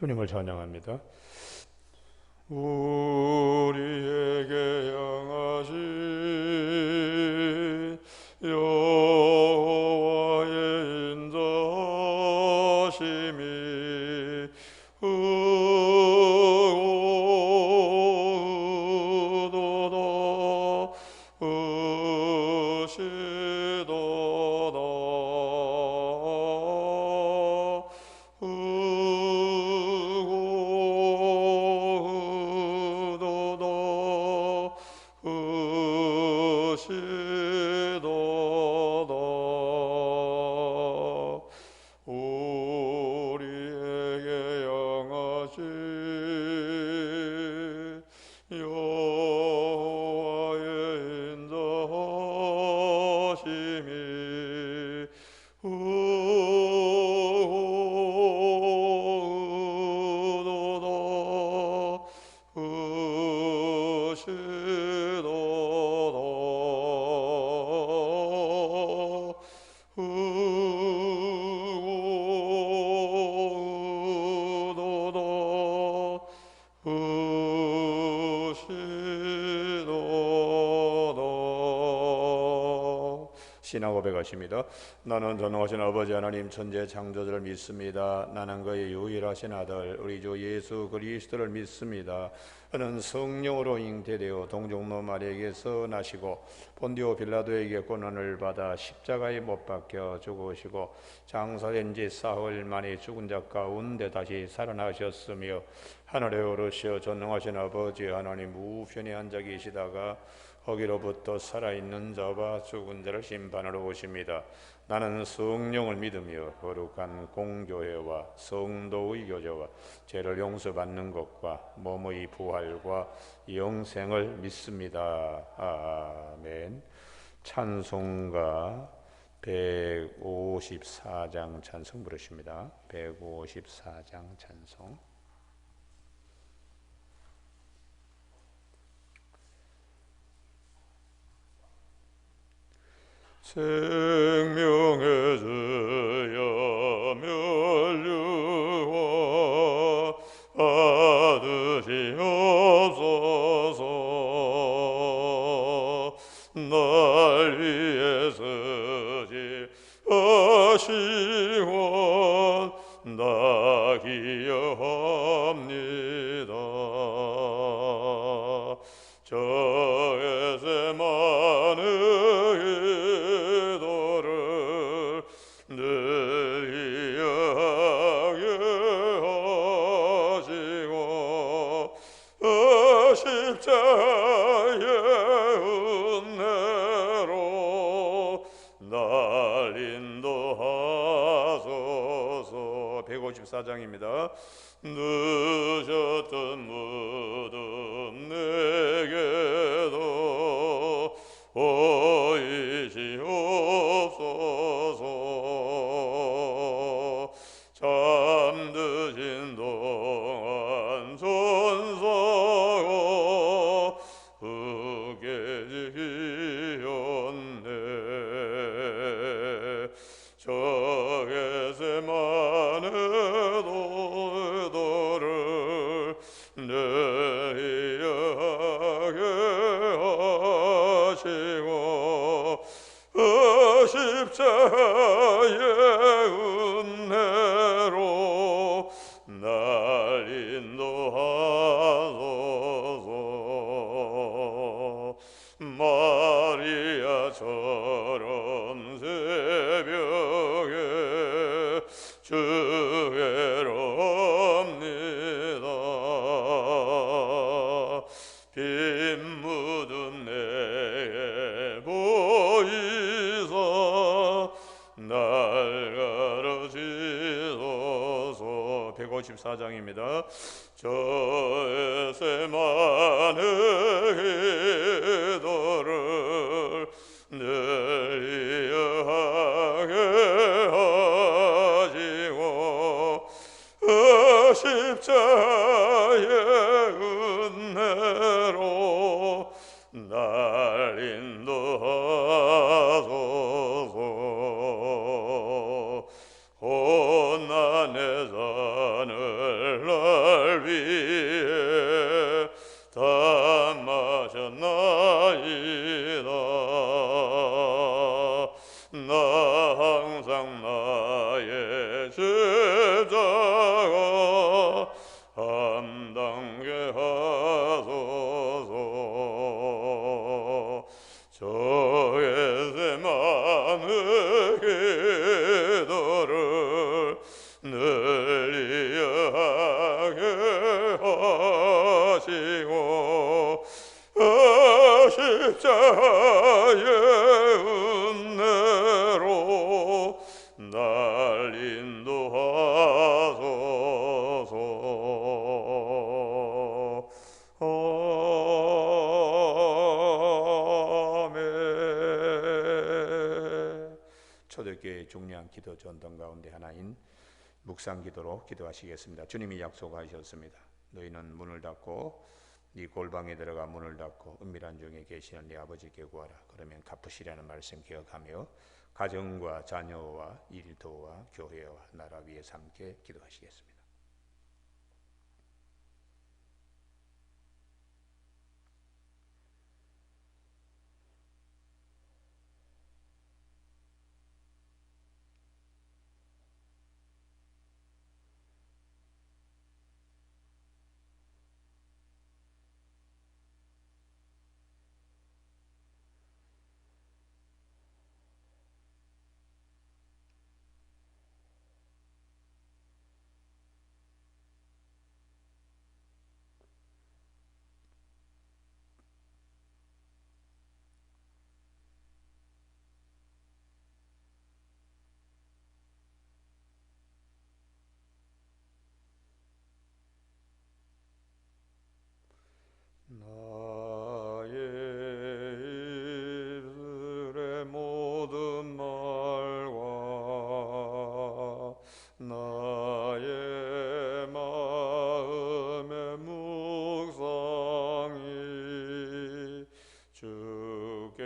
주님을 찬양합니다. 우리에게 향하신 여호와의 인자심이 의도다 의시도다 우리에게 영하신 여호와의 인자심이 의도다 의시도다 신앙 고백하십니다. 나는 전능하신 아버지 하나님 천재 창조주를 믿습니다. 나는 그의 유일하신 아들 우리 주 예수 그리스도를 믿습니다. 그는 성령으로 잉태되어 동정모 마리아에게서 나시고 본디오 빌라도에게 고난을 받아 십자가에 못 박혀 죽으시고 장사된 지 사흘 만에 죽은 자 가운데 다시 살아나셨으며 하늘에 오르시어 전능하신 아버지 하나님 우편에 앉아 계시다가 거기로부터 살아있는 자와 죽은 자를 심판하러 오십니다. 나는 성령을 믿으며 거룩한 공교회와 성도의 교제와 죄를 용서받는 것과 몸의 부활과 영생을 믿습니다. 아멘. 찬송가 154장 찬송 부르십니다. 154장 찬송. 생명의 주여 면류와 받으시옵소서. 날 위해 서지 하시원 나 기여합니다. 저에게 많은 십자의 은혜로 날 인도하소서. 154장입니다. 늦었던 무덤 내게도 보이시옵소서. 잠드신 동안 손서 으깨지었네. 저에게 많은 도를 내게 하시고 십자의 은혜로 날 인도하소서. 마리아처럼 새벽에 주 외롭니다. 빈 무덤 내게 보이사 날 가르치소서. 154장입니다. 저의 많은 기도를 늘 이어하게 하시고 십자의 은혜로 날 인도하소서. 고난의 산을 감당게 하소서. 저의 많은 기도를 늘 이해하게 하시고 십자가의 은혜로 날 인도하소서. 아멘. 초대교회 중요한 기도 전통 가운데 하나인 묵상 기도로 기도하시겠습니다. 주님이 약속하셨습니다. 너희는 문을 닫고 네 골방에 들어가 문을 닫고 은밀한 중에 계시는 네 아버지께 구하라. 그러면 갚으시라는 말씀 기억하며 가정과 자녀와 일터와 교회와 나라 위에서 함께 기도하시겠습니다. 나의 입술의 모든 말과 나의 마음의 묵상이 주께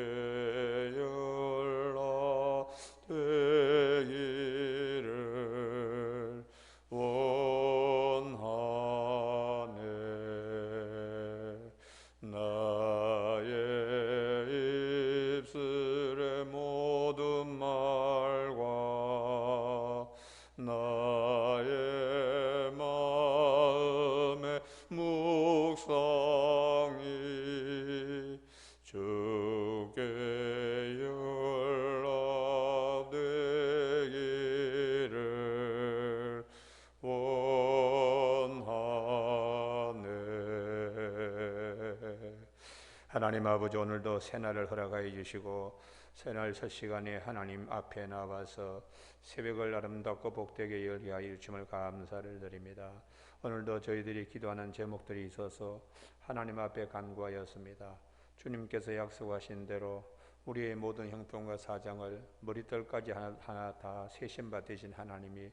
연락되기를 원하네. 나의 입술의 모든 말과 나의 마음의 묵상이 주께 연락되기를 원하네. 하나님 아버지, 오늘도 새날을 허락하여 주시고 새날 첫 시간에 하나님 앞에 나와서 새벽을 아름답고 복되게 열게 하여 주심을 감사를 드립니다. 오늘도 저희들이 기도하는 제목들이 있어서 하나님 앞에 간구하였습니다. 주님께서 약속하신 대로 우리의 모든 형통과 사정을 머리털까지 하나 다 세신 바 되신 하나님이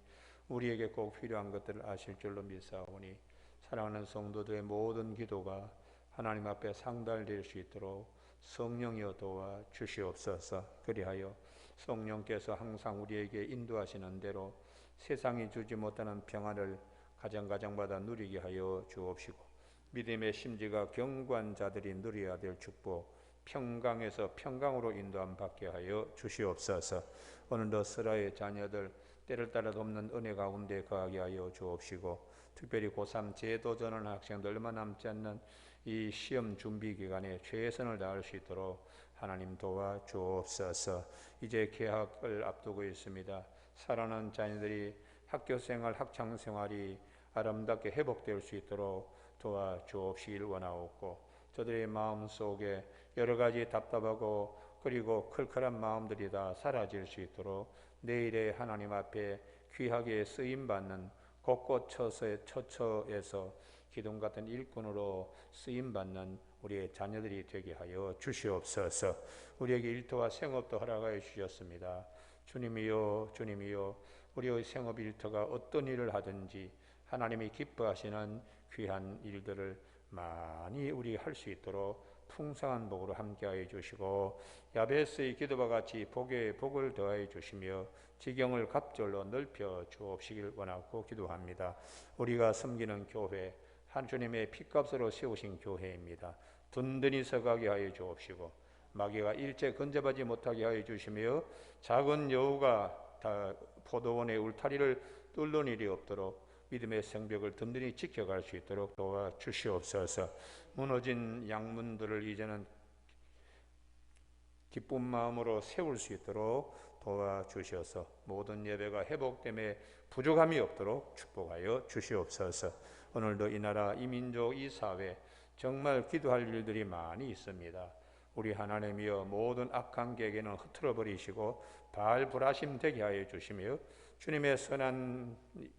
우리에게 꼭 필요한 것들을 아실 줄로 믿사오니 사랑하는 성도들의 모든 기도가 하나님 앞에 상달될 수 있도록 성령이여 도와 주시옵소서. 그리하여 성령께서 항상 우리에게 인도하시는 대로 세상이 주지 못하는 평안을 가정가정마다 누리게 하여 주옵시고 믿음의 심지가 견고한 자들이 누려야 될 축복 평강에서 평강으로 인도함 받게 하여 주시옵소서. 오늘도 스라의 자녀들 때를 따라 돕는 은혜 가운데 거하게 하여 주옵시고 특별히 고3 재도전하는 학생들 얼마 남지 않는 이 시험 준비 기간에 최선을 다할 수 있도록 하나님 도와 주옵소서. 이제 개학을 앞두고 있습니다. 사랑하는 자녀들이 학교생활, 학창생활이 아름답게 회복될 수 있도록 도와 주옵시길 원하옵고 저들의 마음속에 여러 가지 답답하고 그리고 클클한 마음들이 다 사라질 수 있도록 내일의 하나님 앞에 귀하게 쓰임받는 곳곳 처처에서 기둥 같은 일꾼으로 쓰임받는 우리의 자녀들이 되게 하여 주시옵소서. 우리에게 일터와 생업도 허락하여 주셨습니다. 주님이여, 주님이여, 우리의 생업 일터가 어떤 일을 하든지 하나님이 기뻐하시는 귀한 일들을 많이 우리 할 수 있도록 풍성한 복으로 함께하여 주시고 야베스의 기도와 같이 복에 복을 더하여 주시며 지경을 갑절로 넓혀 주옵시길 원하고 기도합니다. 우리가 섬기는 교회 하나님의 피값으로 세우신 교회입니다. 든든히 서가게 하여 주옵시고 마귀가 일체 근접하지 못하게 하여 주시며 작은 여우가 다 포도원의 울타리를 뚫는 일이 없도록 믿음의 성벽을 든든히 지켜갈 수 있도록 도와주시옵소서. 무너진 양문들을 이제는 기쁜 마음으로 세울 수 있도록 도와주셔서 모든 예배가 회복됨에 부족함이 없도록 축복하여 주시옵소서. 오늘도 이 나라, 이 민족, 이 사회 정말 기도할 일들이 많이 있습니다. 우리 하나님이여 모든 악한 계획에는 흩어져 버리시고 발불하심 되게 하여 주시며 주님의 선한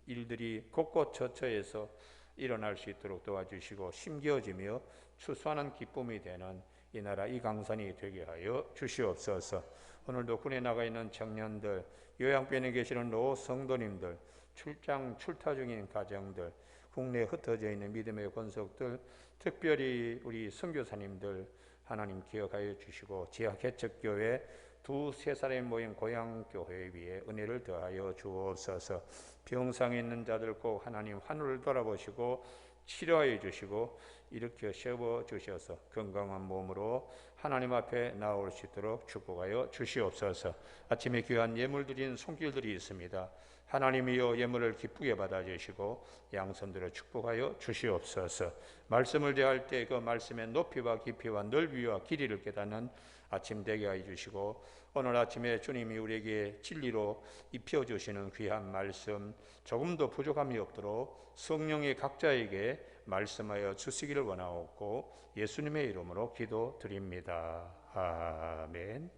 일들이 곳곳 처처에서 일어날 수 있도록 도와주시고 심겨지며 추수하는 기쁨이 되는 이 나라 이 강산이 되게 하여 주시옵소서. 오늘도 군에 나가 있는 청년들, 요양병원에 계시는 노 성도님들, 출장 출타 중인 가정들, 국내에 흩어져 있는 믿음의 권속들, 특별히 우리 선교사님들 하나님 기억하여 주시고 지하 개척교회 두세 사람이 모인 고향교회 위에 은혜를 더하여 주옵소서. 병상에 있는 자들 꼭 하나님 하늘을 돌아보시고 치료하여 주시고 일으켜 세워 주셔서 건강한 몸으로 하나님 앞에 나올 수 있도록 축복하여 주시옵소서. 아침에 귀한 예물 드린 손길들이 있습니다. 하나님이여 예물을 기쁘게 받아주시고 양손들을 축복하여 주시옵소서. 말씀을 대할 때 그 말씀의 높이와 깊이와 넓이와 길이를 깨닫는 아침 되게 하여 주시고 오늘 아침에 주님이 우리에게 진리로 입혀주시는 귀한 말씀 조금도 부족함이 없도록 성령이 각자에게 말씀하여 주시기를 원하옵고 예수님의 이름으로 기도드립니다. 아멘.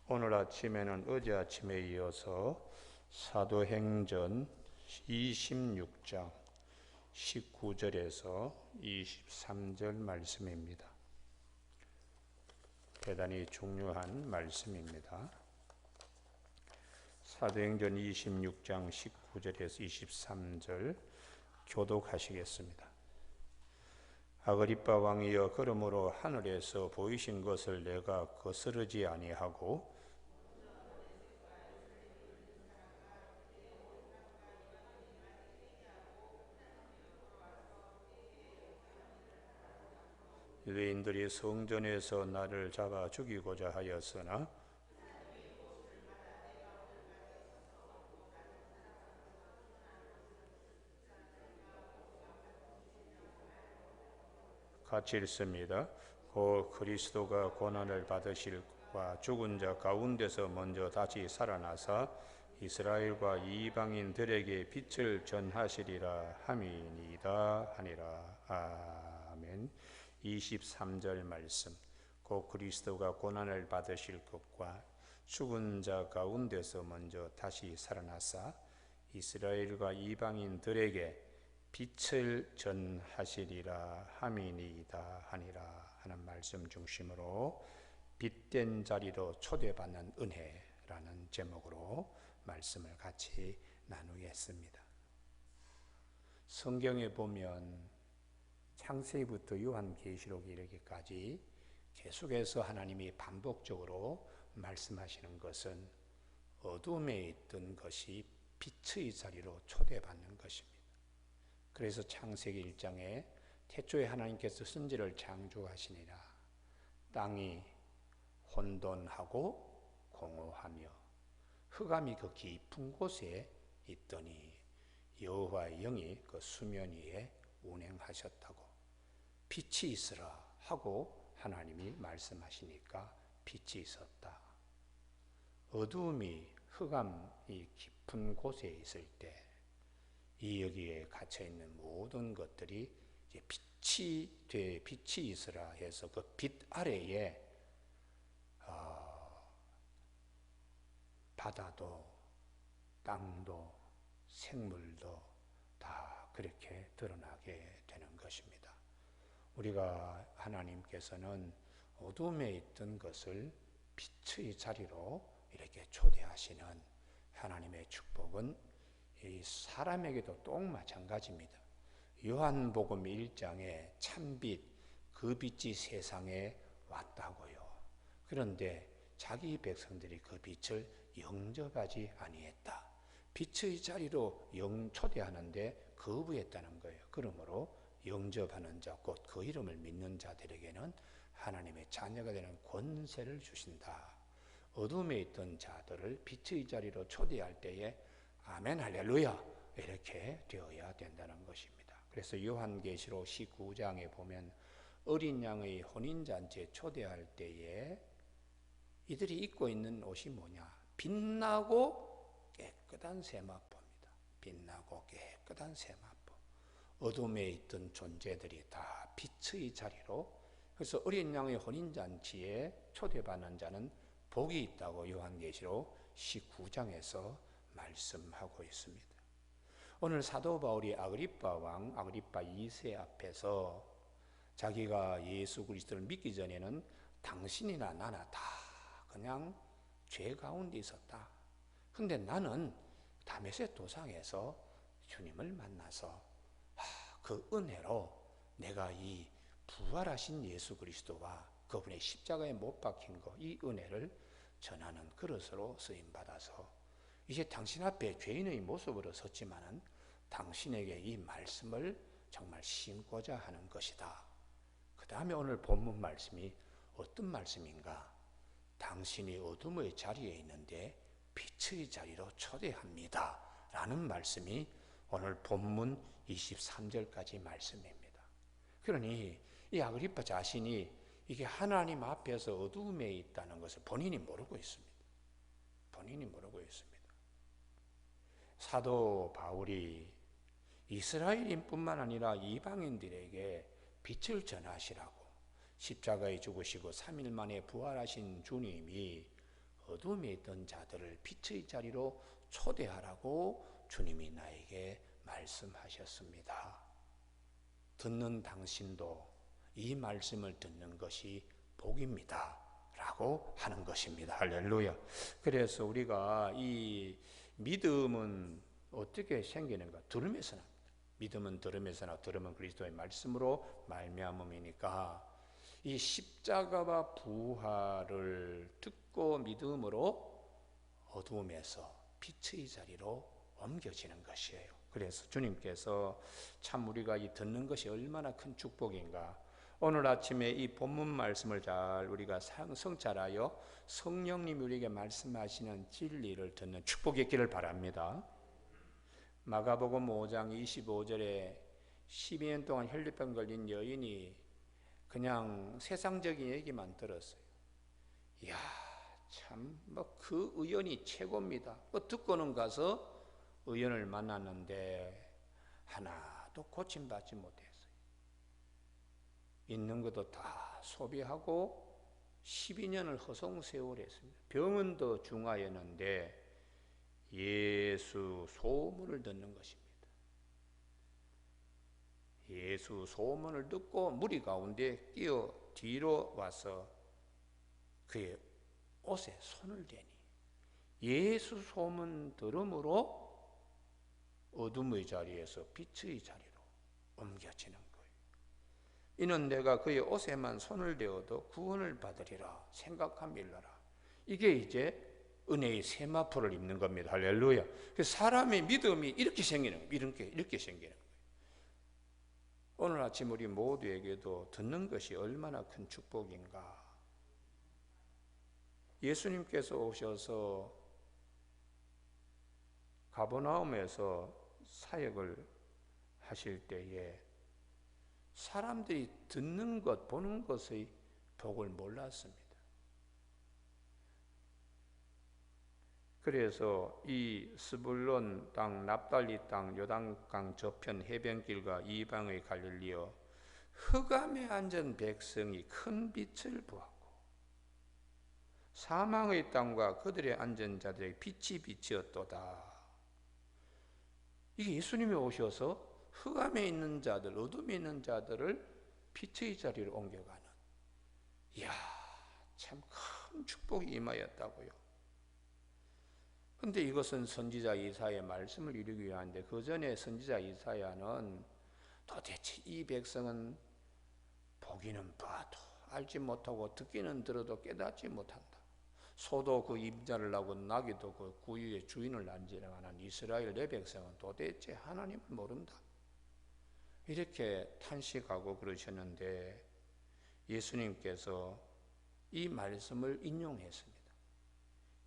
오늘 아침에는 어제 아침에 이어서 사도행전 26장 19절에서 23절 말씀입니다. 대단히 중요한 말씀입니다. 사도행전 26장 19절에서 23절 교독하시겠습니다. 아그리빠 왕이여 그러므로 하늘에서 보이신 것을 내가 거스르지 아니하고 유대인들이 성전에서 나를 잡아 죽이고자 하였으나 같이 읽습니다. 곧 그리스도가 고난을 받으실과 죽은 자 가운데서 먼저 다시 살아나사 이스라엘과 이방인들에게 빛을 전하시리라 함이니이다 하니라. 아멘. 23절 말씀. 곧 그리스도가 고난을 받으실 것과 죽은 자 가운데서 먼저 다시 살아나사 이스라엘과 이방인들에게 빛을 전하시리라 함이니이다 하니라 하는 말씀 중심으로 빛된 자리로 초대받는 은혜라는 제목으로 말씀을 같이 나누겠습니다. 성경에 보면 창세기부터 요한계시록 이르기까지 계속해서 하나님이 반복적으로 말씀하시는 것은 어둠에 있던 것이 빛의 자리로 초대받는 것입니다. 그래서 창세기 1장에 태초에 하나님께서 선지를 창조하시니라 땅이 혼돈하고 공허하며 흑암이 그 깊은 곳에 있더니 여호와의 영이 그 수면 위에 운행하셨다고 빛이 있으라 하고 하나님이 말씀하시니까 빛이 있었다. 어두움이 흑암이 깊은 곳에 있을 때 이 여기에 갇혀 있는 모든 것들이 이제 빛이 있으라 해서 그 빛 아래에 바다도 땅도 생물도 다 그렇게 드러나게 되는 것입니다. 우리가 하나님께서는 어둠에 있던 것을 빛의 자리로 이렇게 초대하시는 하나님의 축복은 이 사람에게도 또 마찬가지입니다. 요한복음 1장에 참빛 그 빛이 세상에 왔다고요. 그런데 자기 백성들이 그 빛을 영접하지 아니했다. 빛의 자리로 초대하는데 거부했다는 거예요. 그러므로 영접하는 자, 곧 그 이름을 믿는 자들에게는 하나님의 자녀가 되는 권세를 주신다. 어둠에 있던 자들을 빛의 자리로 초대할 때에 아멘 할렐루야 이렇게 되어야 된다는 것입니다. 그래서 요한계시록 19장에 보면 어린 양의 혼인잔치에 초대할 때에 이들이 입고 있는 옷이 뭐냐? 빛나고 깨끗한 세마포입니다. 빛나고 깨끗한 세마포. 어둠에 있던 존재들이 다 빛의 자리로, 그래서 어린 양의 혼인잔치에 초대받는 자는 복이 있다고 요한계시록 19장에서 말씀하고 있습니다. 오늘 사도 바울이 아그리빠 왕, 아그리빠 2세 앞에서 자기가 예수 그리스도를 믿기 전에는 당신이나 나나 다 그냥 죄 가운데 있었다. 근데 나는 다메섹 도상에서 주님을 만나서 그 은혜로 내가 이 부활하신 예수 그리스도와 그분의 십자가에 못 박힌 거, 이 은혜를 전하는 그릇으로 쓰임받아서 이제 당신 앞에 죄인의 모습으로 섰지만은 당신에게 이 말씀을 정말 심고자 하는 것이다. 그 다음에 오늘 본문 말씀이 어떤 말씀인가? 당신이 어둠의 자리에 있는데 빛의 자리로 초대합니다. 라는 말씀이 오늘 본문 23절까지 말씀입니다. 그러니 이 아그리파 자신이 이게 하나님 앞에서 어둠에 있다는 것을 본인이 모르고 있습니다. 본인이 모르고 있습니다. 사도 바울이 이스라엘인뿐만 아니라 이방인들에게 빛을 전하시라고 십자가에 죽으시고 3일 만에 부활하신 주님이 어둠에 있던 자들을 빛의 자리로 초대하라고 주님이 나에게 말씀하셨습니다. 듣는 당신도 이 말씀을 듣는 것이 복입니다. 라고 하는 것입니다. 할렐루야. 그래서 우리가 이 믿음은 어떻게 생기는가? 들음에서 납니다. 믿음은 들음에서 나, 들음은 그리스도의 말씀으로 말미암음이니까 이 십자가와 부활을 듣고 믿음으로 어두움에서 빛의 자리로 옮겨지는 것이에요. 그래서 주님께서 참 우리가 이 듣는 것이 얼마나 큰 축복인가. 오늘 아침에 이 본문 말씀을 잘 우리가 성찰하여 성령님이 우리에게 말씀하시는 진리를 듣는 축복이 있기를 바랍니다. 마가복음 5장 25절에 12년 동안 혈류병 걸린 여인이 그냥 세상적인 얘기만 들었어요. 이야, 참 그 의원이 최고입니다. 듣고는 가서 의원을 만났는데 하나도 고침받지 못했어요. 있는 것도 다 소비하고 12년을 허송세월했습니다. 병은 더 중하였는데 예수 소문을 듣는 것입니다. 예수 소문을 듣고 무리 가운데 뛰어 뒤로 와서 그의 옷에 손을 대니 예수 소문 들음으로 어둠의 자리에서 빛의 자리로 옮겨지는 거예요. 이는 내가 그의 옷에만 손을 대어도 구원을 받으리라 생각함일러라. 이게 이제 은혜의 세마포를 입는 겁니다. 할렐루야. 그래서 사람의 믿음이 이렇게 생기는 거예요. 이렇게 생기는 거예요. 오늘 아침 우리 모두에게도 듣는 것이 얼마나 큰 축복인가. 예수님께서 오셔서 가버나움에서 사역을 하실 때에 사람들이 듣는 것, 보는 것의 복을 몰랐습니다. 그래서 이 스불론 땅, 납달리 땅, 요단강 저편 해변길과 이방의 갈릴리여 흑암에 앉은 백성이 큰 빛을 보았고 사망의 땅과 그들의 앉은 자들에게 빛이 비치었도다. 이게 예수님이 오셔서 흑암에 있는 자들, 어둠에 있는 자들을 빛의 자리로 옮겨가는, 이야, 참 큰 축복이 임하였다고요. 근데 이것은 선지자 이사야의 말씀을 이루기 위한데 그 전에 선지자 이사야는 도대체 이 백성은 보기는 봐도 알지 못하고 듣기는 들어도 깨닫지 못한다. 소도 그 임자를 낳고 나귀도 그 구유의 주인을 낳지라는 이스라엘 내 백성은 도대체 하나님을 모른다. 이렇게 탄식하고 그러셨는데 예수님께서 이 말씀을 인용했습니다.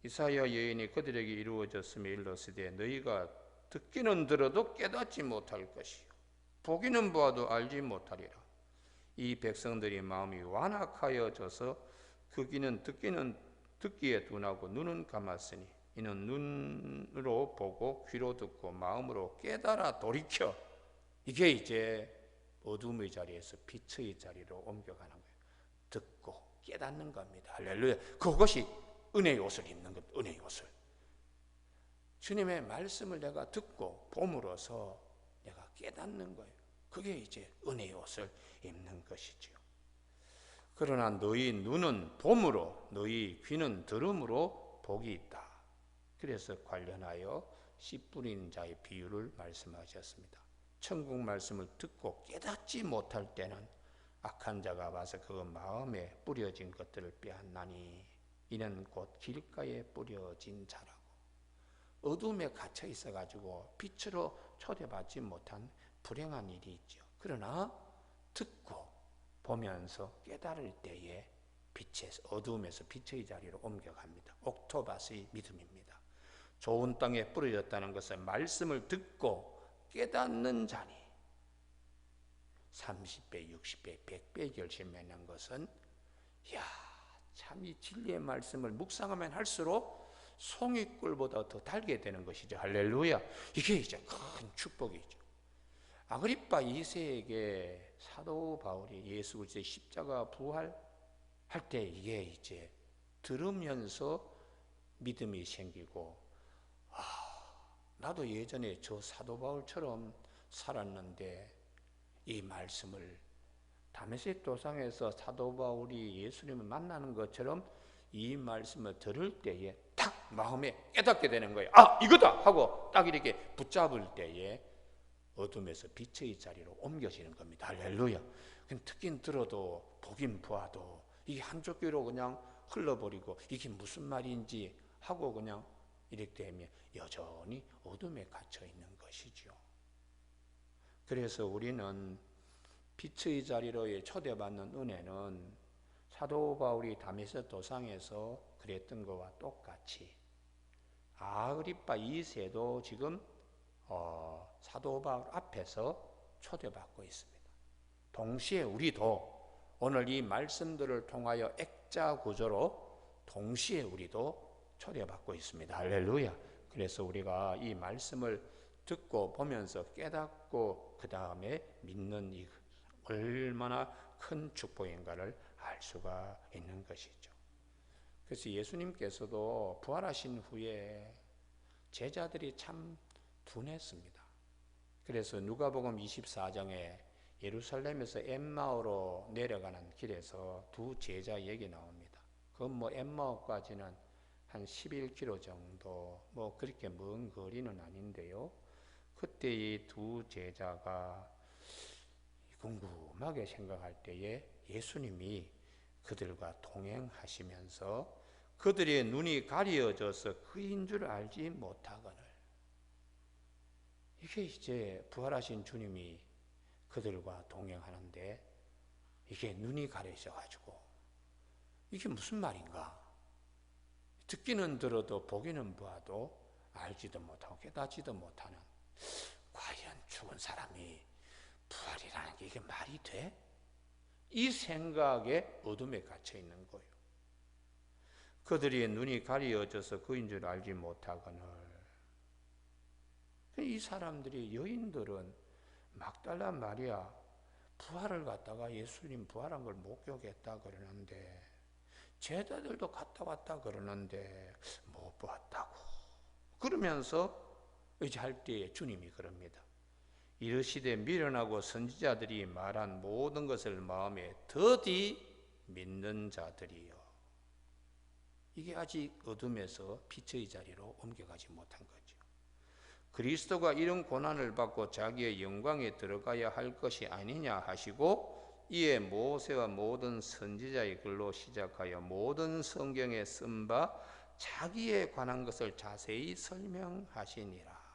이사야 여인이 그들에게 이루어졌음에 일렀으되 너희가 듣기는 들어도 깨닫지 못할 것이요 보기는 보아도 알지 못하리라. 이 백성들이 마음이 완악하여져서 그 귀는 듣기에 둔하고 눈은 감았으니 이는 눈으로 보고 귀로 듣고 마음으로 깨달아 돌이켜. 이게 이제 어둠의 자리에서 빛의 자리로 옮겨가는 거예요. 듣고 깨닫는 겁니다. 할렐루야. 그것이 은혜의 옷을 입는 것, 은혜의 옷을. 주님의 말씀을 내가 듣고 봄으로써 내가 깨닫는 거예요. 그게 이제 은혜의 옷을 입는 것이죠. 그러나 너희 눈은 봄으로 너희 귀는 들음으로 복이 있다. 그래서 관련하여 씨 뿌리는 자의 비유를 말씀하셨습니다. 천국 말씀을 듣고 깨닫지 못할 때는 악한 자가 와서 그 마음에 뿌려진 것들을 빼앗나니 이는 곧 길가에 뿌려진 자라고. 어둠에 갇혀 있어가지고 빛으로 초대받지 못한 불행한 일이 있죠. 그러나 듣고 보면서 깨달을 때에 어둠에서 빛의 자리로 옮겨갑니다. 옥토바스의 믿음입니다. 좋은 땅에 뿌려졌다는 것은 말씀을 듣고 깨닫는 자니 30배, 60배, 100배 결실 맺는 것은 참 이 진리의 말씀을 묵상하면 할수록 송이꿀보다 더 달게 되는 것이죠. 할렐루야. 이게 이제 큰 축복이죠. 아그리파 2세에게 사도 바울이 예수 그리스도의 십자가 부활할 때 이게 이제 들으면서 믿음이 생기고 나도 예전에 저 사도 바울처럼 살았는데 이 말씀을 다메섹 도상에서 사도 바울이 예수님을 만나는 것처럼 이 말씀을 들을 때에 탁 마음에 깨닫게 되는 거예요. 이거다 하고 딱 이렇게 붙잡을 때에 어둠에서 빛의 자리로 옮겨지는 겁니다. 할렐루야. 듣긴 들어도 보긴 보아도 이게 한쪽 귀로 그냥 흘러버리고 이게 무슨 말인지 하고 그냥 이렇게 되면 여전히 어둠에 갇혀 있는 것이죠. 그래서 우리는 빛의 자리로 초대받는 은혜는 사도 바울이 다메섹 도상에서 그랬던 것과 똑같이 아그리파 2세도 지금 사도 바울 앞에서 초대받고 있습니다. 동시에 우리도 오늘 이 말씀들을 통하여 액자 구조로 동시에 우리도 초대받고 있습니다. 할렐루야. 그래서 우리가 이 말씀을 듣고 보면서 깨닫고 그 다음에 믿는 이 얼마나 큰 축복인가를 알 수가 있는 것이죠. 그래서 예수님께서도 부활하신 후에 제자들이 참 둔했습니다. 그래서 누가복음 24장에 예루살렘에서 엠마오로 내려가는 길에서 두 제자 얘기 나옵니다. 그건 엠마오까지는 한 11km 정도 그렇게 먼 거리는 아닌데요. 그때 이 두 제자가 궁금하게 생각할 때에 예수님이 그들과 동행하시면서 그들의 눈이 가려져서 그인 줄 알지 못하거늘. 이게 이제 부활하신 주님이 그들과 동행하는데 이게 눈이 가려져가지고 이게 무슨 말인가? 듣기는 들어도 보기는 보아도 알지도 못하고 깨닫지도 못하는, 과연 죽은 사람이 부활이라는 게 이게 말이 돼? 이 생각에 어둠에 갇혀 있는 거예요. 그들이 눈이 가려져서 그인 줄 알지 못하거늘. 이 사람들이, 여인들은 막달라 마리아 부활을 갖다가 예수님 부활한 걸 목격했다 그러는데, 제자들도 갔다 왔다 그러는데 못 보았다고 그러면서 이제 할 때에 주님이 그럽니다. 이르시되 미련하고 선지자들이 말한 모든 것을 마음에 더디 믿는 자들이요. 이게 아직 어둠에서 빛의 자리로 옮겨가지 못한 거죠. 그리스도가 이런 고난을 받고 자기의 영광에 들어가야 할 것이 아니냐 하시고, 이에 모세와 모든 선지자의 글로 시작하여 모든 성경에 쓴 바 자기에 관한 것을 자세히 설명하시니라.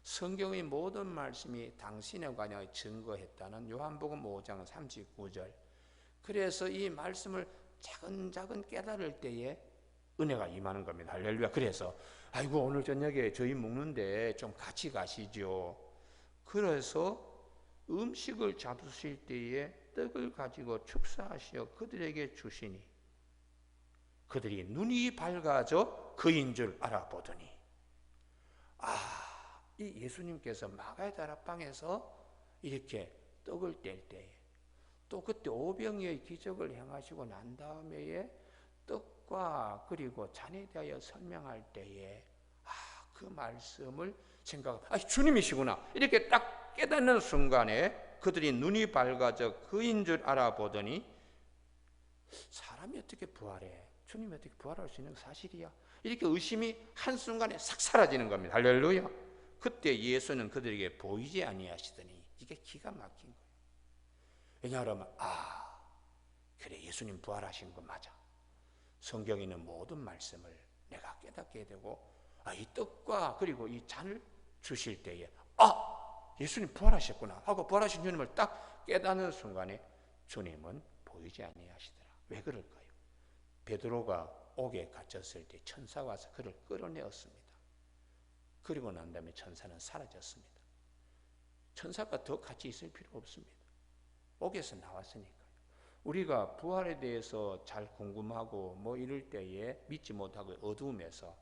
성경의 모든 말씀이 당신에 관하여 증거했다는 요한복음 5장 39절. 그래서 이 말씀을 차근차근 깨달을 때에 은혜가 임하는 겁니다. 할렐루야. 그래서 아이고 오늘 저녁에 저희 먹는데 좀 같이 가시죠. 그래서 음식을 잡수실 때에 떡을 가지고 축사하시어 그들에게 주시니 그들이 눈이 밝아져 그인 줄 알아보더니 이 예수님께서 마가의 다락방에서 이렇게 떡을 뗄 때에 또 그때 오병이의 기적을 행하시고 난 다음에 떡과 그리고 잔에 대하여 설명할 때에 그 말씀을 주님이시구나 이렇게 딱 깨닫는 순간에 그들이 눈이 밝아져 그인 줄 알아보더니 사람이 어떻게 부활해? 주님이 어떻게 부활할 수 있는 사실이야? 이렇게 의심이 한순간에 싹 사라지는 겁니다. 할렐루야. 그때 예수는 그들에게 보이지 아니하시더니 이게 기가 막힌 거예요. 왜냐하면 그래 예수님 부활하신 거 맞아. 성경에 있는 모든 말씀을 내가 깨닫게 되고 이 떡과 그리고 이 잔을 주실 때에 예수님 부활하셨구나 하고 부활하신 주님을 딱 깨닫는 순간에 주님은 보이지 아니하시더라. 왜 그럴까요? 베드로가 옥에 갇혔을 때 천사가 와서 그를 끌어내었습니다. 그리고 난 다음에 천사는 사라졌습니다. 천사가 더 같이 있을 필요 없습니다. 옥에서 나왔으니까요. 우리가 부활에 대해서 잘 궁금하고 이럴 때에 믿지 못하고 어두움에서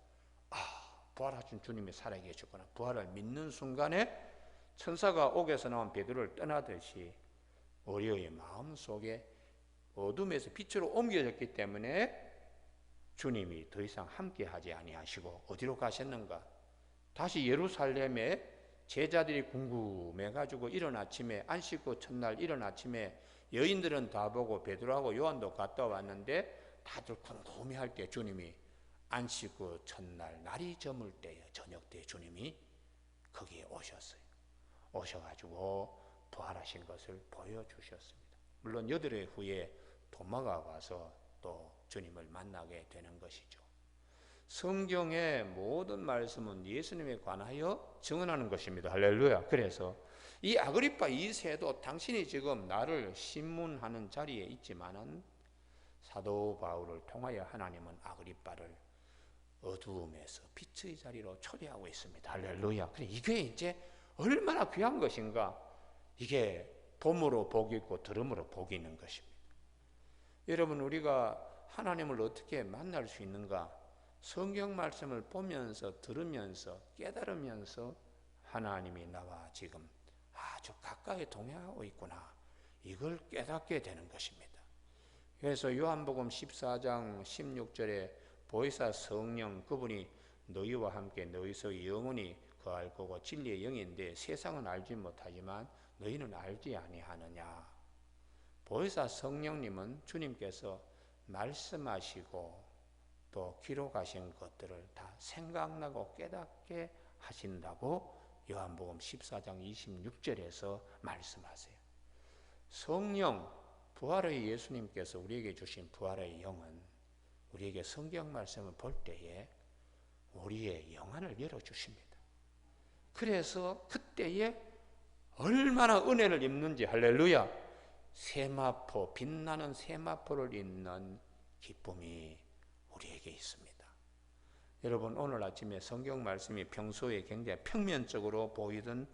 부활하신 주님이 살아계셨구나 부활을 믿는 순간에 천사가 옥에서 나온 베드로를 떠나듯이 우리의 마음속에 어둠에서 빛으로 옮겨졌기 때문에 주님이 더 이상 함께하지 아니하시고 어디로 가셨는가? 다시 예루살렘에 제자들이 궁금해가지고 이른 아침에 안식구 첫날 이른 아침에 여인들은 다 보고 베드로하고 요한도 갔다 왔는데 다들 궁금해할 때 주님이 안식구 첫날 날이 저물 때에 저녁 때 주님이 거기에 오셨어요. 오셔가지고 부활하신 것을 보여주셨습니다. 물론 8일 후에 도마가 와서 또 주님을 만나게 되는 것이죠. 성경의 모든 말씀은 예수님에 관하여 증언하는 것입니다. 할렐루야. 그래서 이 아그리파 2세도 당신이 지금 나를 신문하는 자리에 있지만은 사도 바울을 통하여 하나님은 아그리파를 어두움에서 빛의 자리로 초대하고 있습니다. 할렐루야. 이게 이제 얼마나 귀한 것인가. 이게 봄으로 복이 있고 들음으로 복이 있는 것입니다. 여러분 우리가 하나님을 어떻게 만날 수 있는가? 성경 말씀을 보면서 들으면서 깨달으면서 하나님이 나와 지금 아주 가까이 동행하고 있구나. 이걸 깨닫게 되는 것입니다. 그래서 요한복음 14장 16절에 보혜사 성령 그분이 너희와 함께 너희 속에 영원히 거할 거고 진리의 영인데 세상은 알지 못하지만 너희는 알지 아니하느냐. 보혜사 성령님은 주님께서 말씀하시고 또 기록하신 것들을 다 생각나고 깨닫게 하신다고 요한복음 14장 26절에서 말씀하세요. 성령, 부활의 예수님께서 우리에게 주신 부활의 영은 우리에게 성경 말씀을 볼 때에 우리의 영안을 열어주십니다. 그래서 그때에 얼마나 은혜를 입는지 할렐루야. 세마포, 빛나는 세마포를 입는 기쁨이 우리에게 있습니다. 여러분 오늘 아침에 성경 말씀이 평소에 굉장히 평면적으로 보이던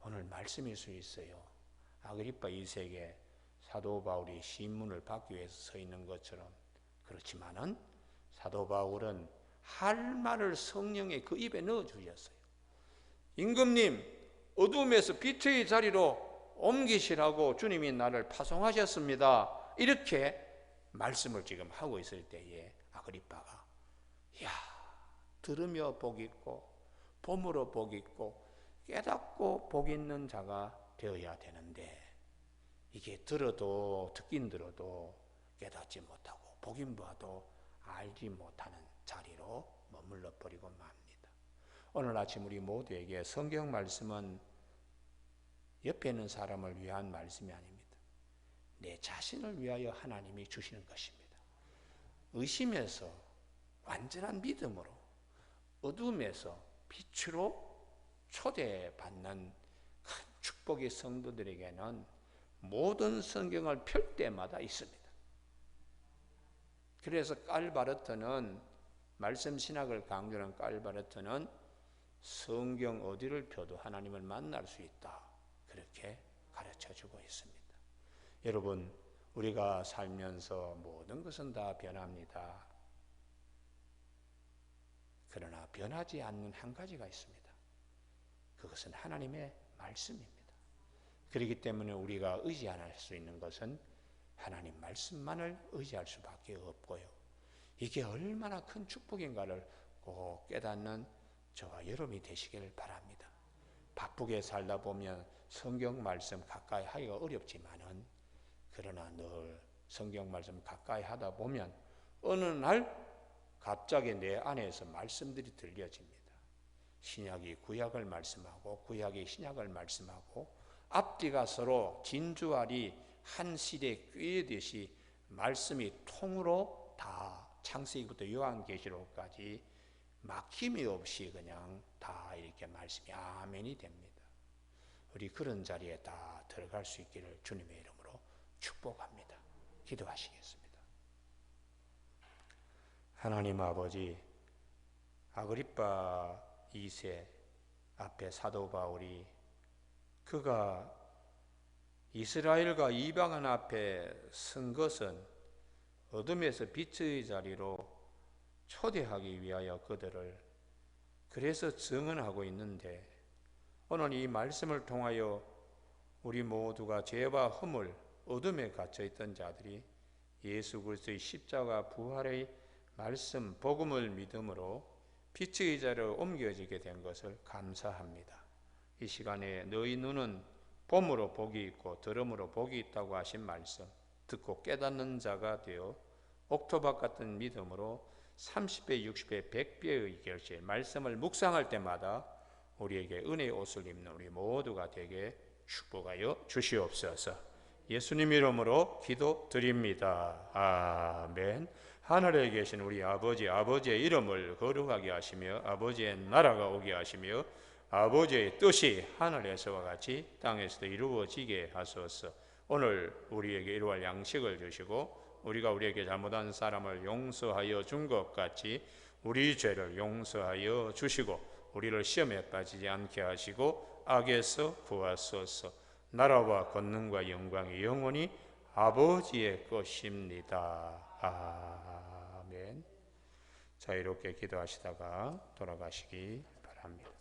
오늘 말씀일 수 있어요. 아그리파 2세에게 사도 바울이 신문을 받기 위해서 서 있는 것처럼 그렇지만은 사도 바울은 할 말을 성령의 그 입에 넣어 주셨어요. 임금님 어두움에서 빛의 자리로 옮기시라고 주님이 나를 파송하셨습니다. 이렇게 말씀을 지금 하고 있을 때에 아그리파가 들으며 복 있고 봄으로 복 있고 깨닫고 복 있는 자가 되어야 되는데 이게 듣긴 들어도 깨닫지 못하고 보긴 봐도 알지 못하는 자리로 머물러 버리고 맙니다. 오늘 아침 우리 모두에게 성경 말씀은 옆에 있는 사람을 위한 말씀이 아닙니다. 내 자신을 위하여 하나님이 주시는 것입니다. 의심에서 완전한 믿음으로 어둠에서 빛으로 초대받는 큰 축복의 성도들에게는 모든 성경을 펼 때마다 있습니다. 그래서 깔바르트는 말씀 신학을 강조하는 칼바르트는 성경 어디를 펴도 하나님을 만날 수 있다, 그렇게 가르쳐주고 있습니다. 여러분, 우리가 살면서 모든 것은 다 변합니다. 그러나 변하지 않는 한 가지가 있습니다. 그것은 하나님의 말씀입니다. 그렇기 때문에 우리가 의지할 수 있는 것은 하나님 말씀만을 의지할 수밖에 없고요. 이게 얼마나 큰 축복인가를 꼭 깨닫는 저와 여러분이 되시길 바랍니다. 바쁘게 살다 보면 성경 말씀 가까이 하기가 어렵지만은, 그러나 늘 성경 말씀 가까이 하다 보면 어느 날 갑자기 내 안에서 말씀들이 들려집니다. 신약이 구약을 말씀하고 구약이 신약을 말씀하고 앞뒤가 서로 진주알이 한 실에 꿰듯이 말씀이 통으로 다 창세기부터 요한계시록까지 막힘이 없이 그냥 다 이렇게 말씀이 아멘이 됩니다. 우리 그런 자리에 다 들어갈 수 있기를 주님의 이름으로 축복합니다. 기도하시겠습니다. 하나님 아버지, 아그리빠 2세 앞에 사도 바울이 그가 이스라엘과 이방인 앞에 선 것은 어둠에서 빛의 자리로 초대하기 위하여 그들을 그래서 증언하고 있는데, 오늘 이 말씀을 통하여 우리 모두가 죄와 허물, 어둠에 갇혀있던 자들이 예수 그리스도의 십자가 부활의 말씀, 복음을 믿음으로 빛의 자리로 옮겨지게 된 것을 감사합니다. 이 시간에 너희 눈은 봄으로 복이 있고 들음으로 복이 있다고 하신 말씀 듣고 깨닫는 자가 되어 옥토박 같은 믿음으로 30배, 60배, 100배의 결실 말씀을 묵상할 때마다 우리에게 은혜의 옷을 입는 우리 모두가 되게 축복하여 주시옵소서. 예수님 이름으로 기도드립니다. 아멘. 하늘에 계신 우리 아버지, 아버지의 이름을 거룩하게 하시며 아버지의 나라가 오게 하시며 아버지의 뜻이 하늘에서와 같이 땅에서도 이루어지게 하소서. 오늘 우리에게 일용할 양식을 주시고 우리가 우리에게 잘못한 사람을 용서하여 준 것 같이 우리 죄를 용서하여 주시고 우리를 시험에 빠지지 않게 하시고 악에서 구하소서. 나라와 권능과 영광이 영원히 아버지의 것입니다. 아멘. 자유롭게 기도하시다가 돌아가시기 바랍니다.